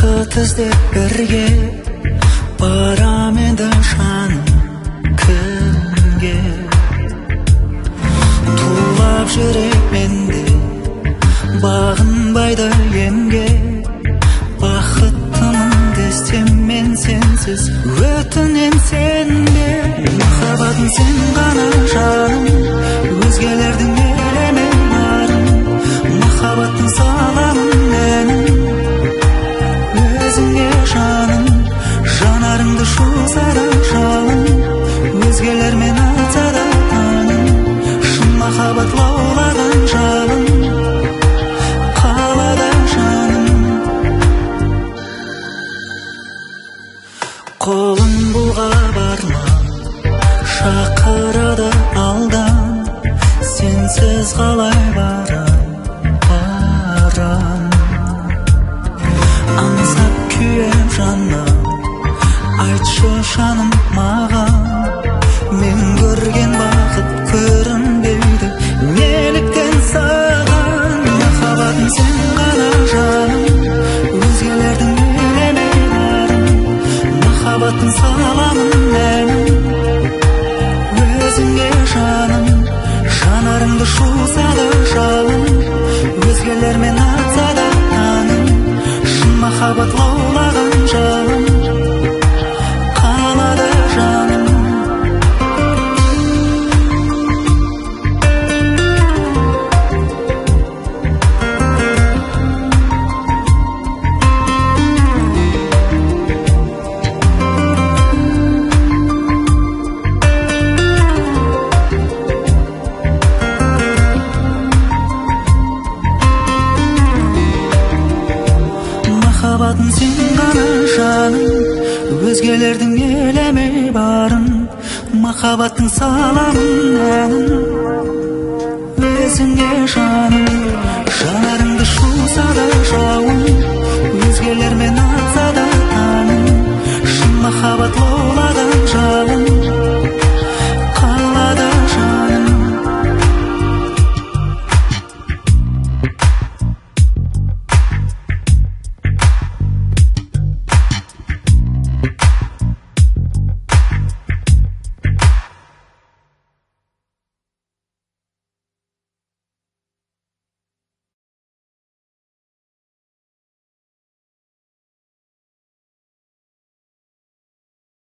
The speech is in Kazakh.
бақыт іздеп бірге барам енді жаным кімге тулап жүрек менде бағынбайды емге бақыттымын десем мен сенсіз өтінем сенбе махаббатым сен ғана жаным өзгелердің елеме барым махаббаттың саламын әнін өзіңе жаным жанарыңды шуса да жалын өзгелермен атса да таным шын махаббат лаулаған жалын қалада жаным қолың бұлға барма шақырады алдан сенсіз қалай барам аңсап күйем жаным айтшы жаным маған мен көрген бақыт көрінбейді неліктен саған махаббатым сен ғана жаным өзгелердің елеме барым махаббаттың саламын әнін өзіңе жаным жанарыңды шуса да жалын өзгелермен атса да таным шын махаббат лаулаған жалын қалады жаным махаббатым сен ғана жаным өзгелердің елеме барын махаббаттың саламын әнін өзіңе жаным жанарыңды шуса да жауын өзгелермен